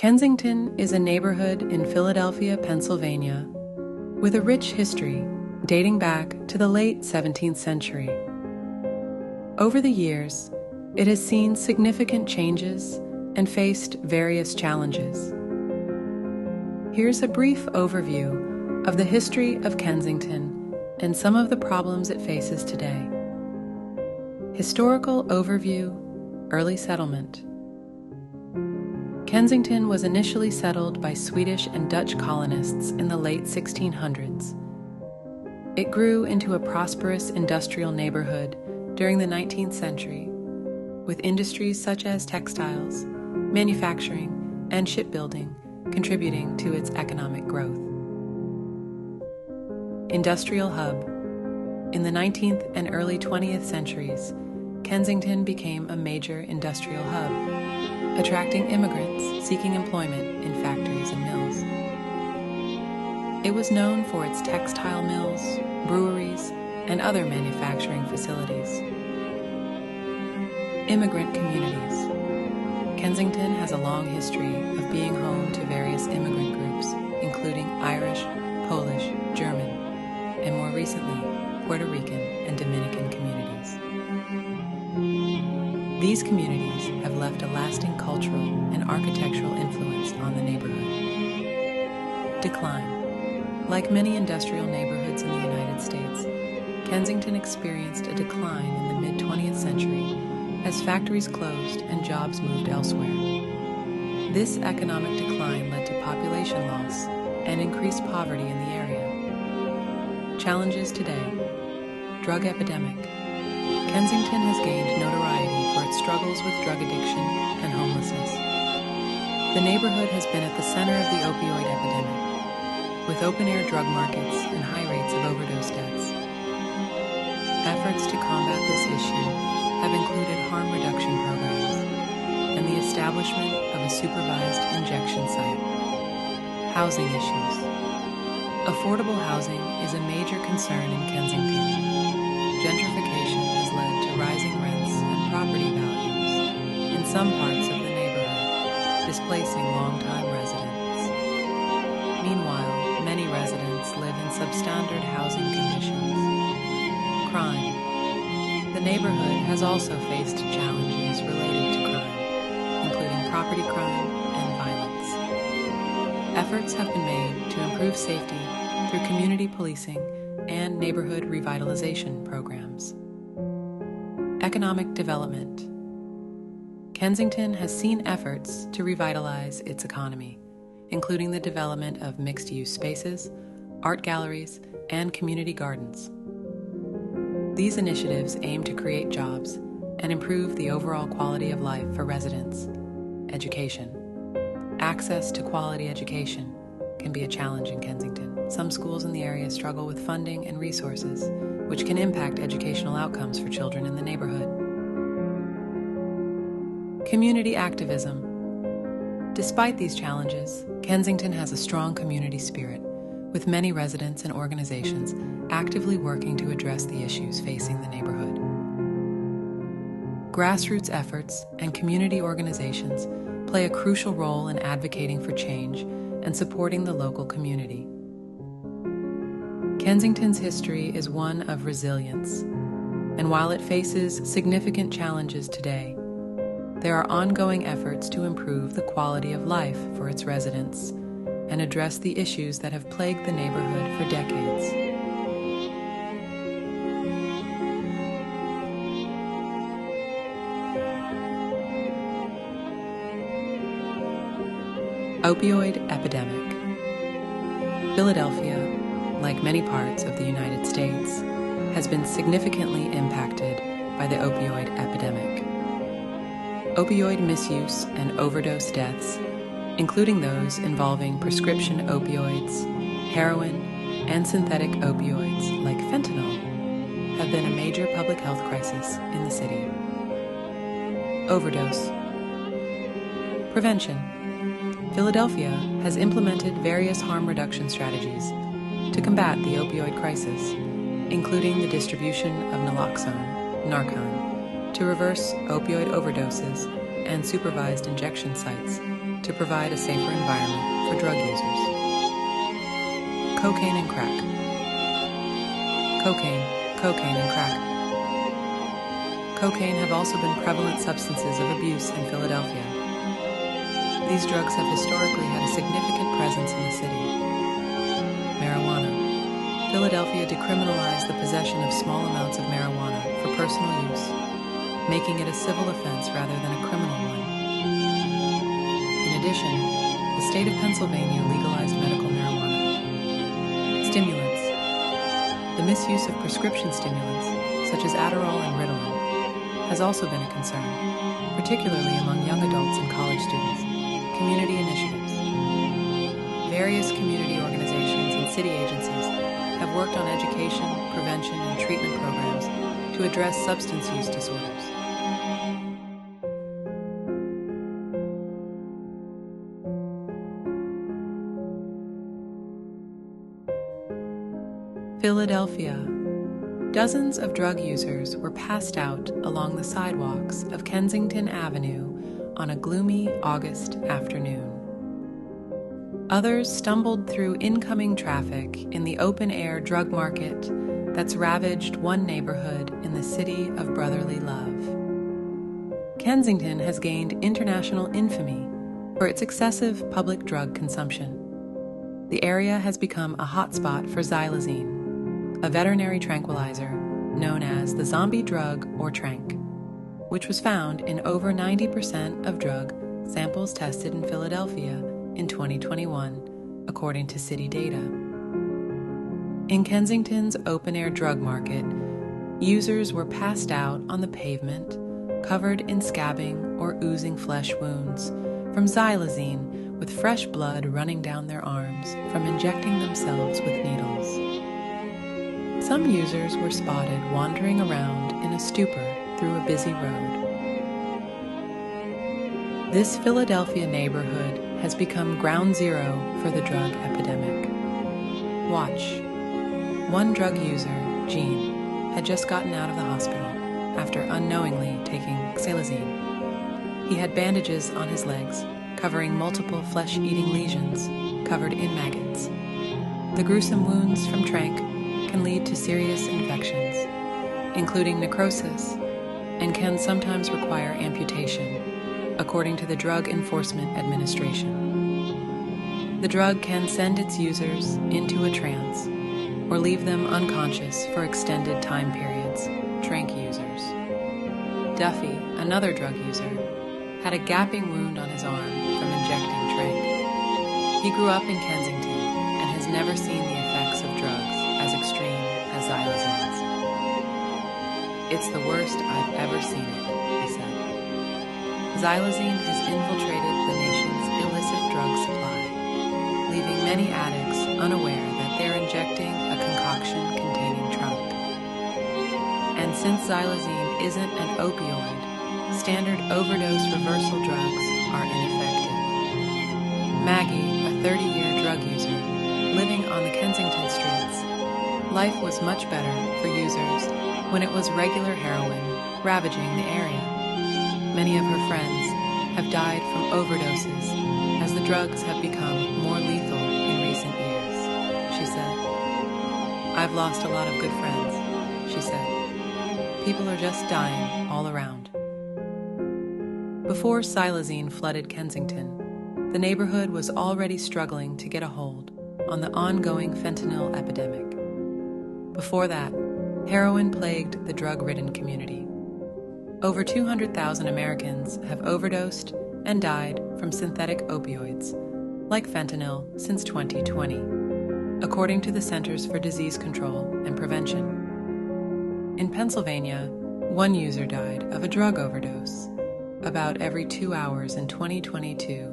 Kensington is a neighborhood in Philadelphia, Pennsylvania, with a rich history dating back to the late 17th century. Over the years, it has seen significant changes and faced various challenges. Here's a brief overview of the history of Kensington and some of the problems it faces today. Historical overview, early settlement. Kensington was initially settled by Swedish and Dutch colonists in the late 1600s. It grew into a prosperous industrial neighborhood during the 19th century, with industries such as textiles, manufacturing, and shipbuilding contributing to its economic growth. Industrial hub. In the 19th and early 20th centuries, Kensington became a major industrial hub, attracting immigrants seeking employment in factories and mills. It was known for its textile mills, breweries, and other manufacturing facilities. Immigrant communities. Kensington has a long history of being home to various immigrant groups, including Irish, Polish, German, and more recently, Puerto Rican and Dominican communities. These communities have left a lasting cultural and architectural influence on the neighborhood. Decline. Like many industrial neighborhoods in the United States, Kensington experienced a decline in the mid-20th century as factories closed and jobs moved elsewhere. This economic decline led to population loss and increased poverty in the area. Challenges today. Drug epidemic. Kensington has gained notoriety for its struggles with drug addiction and homelessness. The neighborhood has been at the center of the opioid epidemic, with open-air drug markets and high rates of overdose deaths. Efforts to combat this issue have included harm reduction programs and the establishment of a supervised injection site. Housing issues. Affordable housing is a major concern in Kensington. Gentrification has led to rising rents and property values in some parts of the neighborhood, displacing longtime residents. Meanwhile, many residents live in substandard housing conditions. Crime. The neighborhood has also faced challenges related to crime, including property crime and violence. Efforts have been made to improve safety through community policing and neighborhood revitalization programs. Economic development. Kensington has seen efforts to revitalize its economy, including the development of mixed-use spaces, art galleries, and community gardens. These initiatives aim to create jobs and improve the overall quality of life for residents. Education. Access to quality education can be a challenge in Kensington. Some schools in the area struggle with funding and resources, which can impact educational outcomes for children in the neighborhood. Community activism. Despite these challenges, Kensington has a strong community spirit, with many residents and organizations actively working to address the issues facing the neighborhood. Grassroots efforts and community organizations play a crucial role in advocating for change and supporting the local community. Kensington's history is one of resilience, and while it faces significant challenges today, there are ongoing efforts to improve the quality of life for its residents and address the issues that have plagued the neighborhood for decades. Opioid epidemic. Philadelphia, like many parts of the United States, has been significantly impacted by the opioid epidemic. Opioid misuse and overdose deaths, including those involving prescription opioids, heroin, and synthetic opioids like fentanyl, have been a major public health crisis in the city. Overdose. Prevention. Philadelphia has implemented various harm reduction strategies to combat the opioid crisis, including the distribution of naloxone, Narcan, to reverse opioid overdoses and supervised injection sites to provide a safer environment for drug users. Cocaine and crack. Cocaine and crack. Cocaine have also been prevalent substances of abuse in Philadelphia. These drugs have historically had a significant presence in the city. Marijuana. Philadelphia decriminalized the possession of small amounts of marijuana for personal use, making it a civil offense rather than a criminal one. In addition, the state of Pennsylvania legalized medical marijuana. Stimulants. The misuse of prescription stimulants, such as Adderall and Ritalin, has also been a concern, particularly among young adults and college students. Community initiatives. Various community organizations and city agencies have worked on education, prevention, and treatment programs to address substance use disorders. Philadelphia. Dozens of drug users were passed out along the sidewalks of Kensington Avenue on a gloomy August afternoon. Others stumbled through incoming traffic in the open-air drug market that's ravaged one neighborhood in the city of brotherly love. Kensington has gained international infamy for its excessive public drug consumption. The area has become a hotspot for xylazine, a veterinary tranquilizer known as the zombie drug or tranq, which was found in over 90% of drug samples tested in Philadelphia in 2021, according to city data. In Kensington's open-air drug market, users were passed out on the pavement, covered in scabbing or oozing flesh wounds from xylazine, with fresh blood running down their arms from injecting themselves with needles. Some users were spotted wandering around in a stupor through a busy road. This Philadelphia neighborhood has become ground zero for the drug epidemic. Watch. One drug user, Gene, had just gotten out of the hospital after unknowingly taking xylazine. He had bandages on his legs, covering multiple flesh-eating lesions covered in maggots. The gruesome wounds from tranq can lead to serious infections, including necrosis, and can sometimes require amputation, according to the Drug Enforcement Administration. The drug can send its users into a trance or leave them unconscious for extended time periods, tranq users. Duffy, another drug user, had a gaping wound on his arm from injecting tranq. He grew up in Kensington and has never seen the effects of drugs as extreme as xylazine's. "It's the worst I've ever seen it," he said. Xylazine has infiltrated the nation's illicit drug supply, leaving many addicts unaware that they're injecting a concoction containing tranq. And since xylazine isn't an opioid, standard overdose reversal drugs are ineffective. Maggie, a 30-year drug user, living on the Kensington streets, life was much better for users when it was regular heroin ravaging the area. Many of her friends have died from overdoses as the drugs have become more lethal in recent years, she said. "I've lost a lot of good friends," she said. "People are just dying all around." Before xylazine flooded Kensington, the neighborhood was already struggling to get a hold on the ongoing fentanyl epidemic. Before that, heroin plagued the drug-ridden community. Over 200,000 Americans have overdosed and died from synthetic opioids, like fentanyl, since 2020, according to the Centers for Disease Control and Prevention. In Pennsylvania, one user died of a drug overdose about every 2 hours in 2022,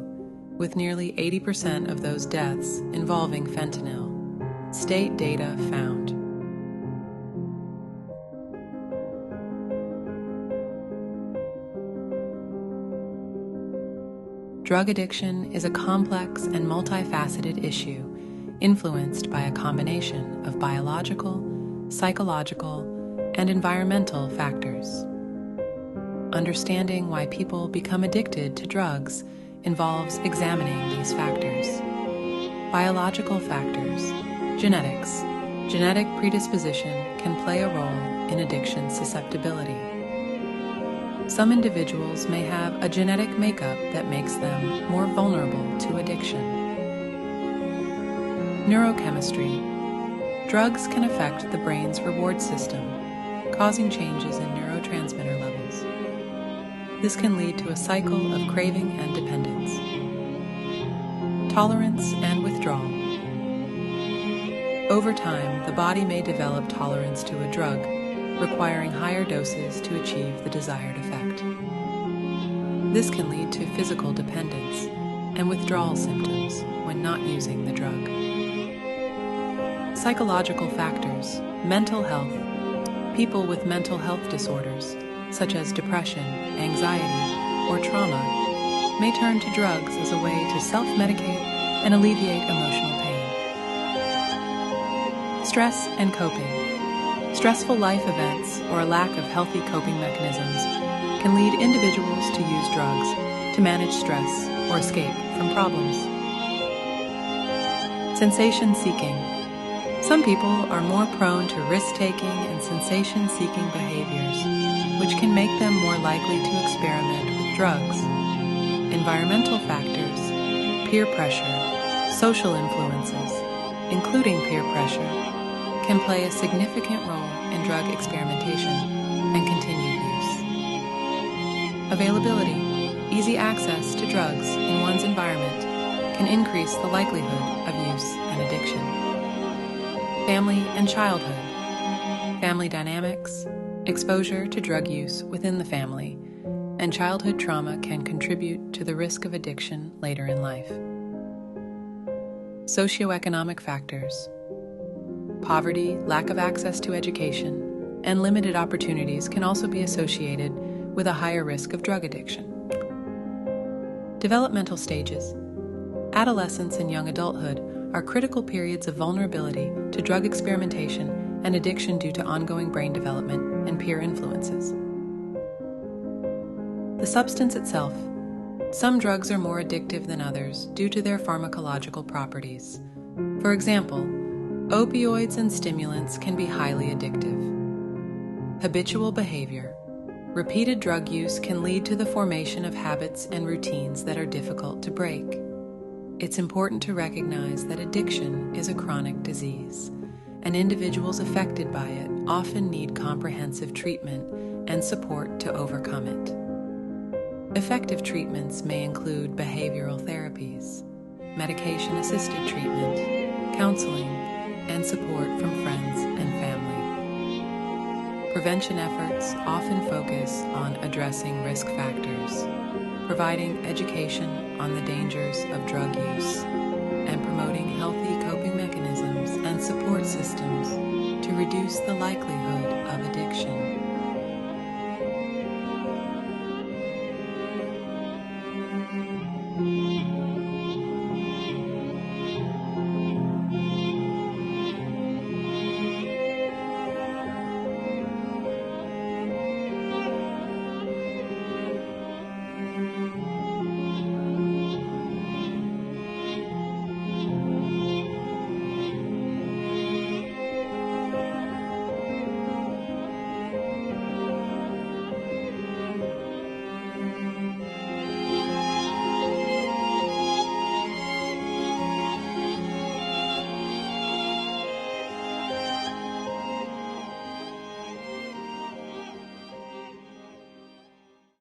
with nearly 80% of those deaths involving fentanyl, state data found. Drug addiction is a complex and multifaceted issue influenced by a combination of biological, psychological, and environmental factors. Understanding why people become addicted to drugs involves examining these factors. Biological factors. Genetics. Genetic predisposition can play a role in addiction susceptibility. Some individuals may have a genetic makeup that makes them more vulnerable to addiction. Neurochemistry. Drugs can affect the brain's reward system, causing changes in neurotransmitter levels. This can lead to a cycle of craving and dependence. Tolerance and withdrawal. Over time, the body may develop tolerance to a drug, requiring higher doses to achieve the desired effect. This can lead to physical dependence and withdrawal symptoms when not using the drug. Psychological factors. Mental health. People with mental health disorders, such as depression, anxiety, or trauma, may turn to drugs as a way to self-medicate and alleviate emotional pain. Stress and coping. Stressful life events or a lack of healthy coping mechanisms can lead individuals to use drugs to manage stress or escape from problems. Sensation seeking. Some people are more prone to risk-taking and sensation-seeking behaviors, which can make them more likely to experiment with drugs. Environmental factors, peer pressure, social influences, including peer pressure, can play a significant role in drug experimentation and continued use. Availability. Easy access to drugs in one's environment can increase the likelihood of use and addiction. Family and childhood. Family dynamics, exposure to drug use within the family, and childhood trauma can contribute to the risk of addiction later in life. Socioeconomic factors. Poverty, lack of access to education, and limited opportunities can also be associated with a higher risk of drug addiction. Developmental stages. Adolescence and young adulthood are critical periods of vulnerability to drug experimentation and addiction due to ongoing brain development and peer influences. The substance itself. Some drugs are more addictive than others due to their pharmacological properties. For example, opioids and stimulants can be highly addictive. Habitual behavior. Repeated drug use can lead to the formation of habits and routines that are difficult to break. It's important to recognize that addiction is a chronic disease, and individuals affected by it often need comprehensive treatment and support to overcome it. Effective treatments may include behavioral therapies, medication-assisted treatment, counseling, and support from friends and family. Prevention efforts often focus on addressing risk factors, providing education on the dangers of drug use, and promoting healthy coping mechanisms and support systems to reduce the likelihood of addiction.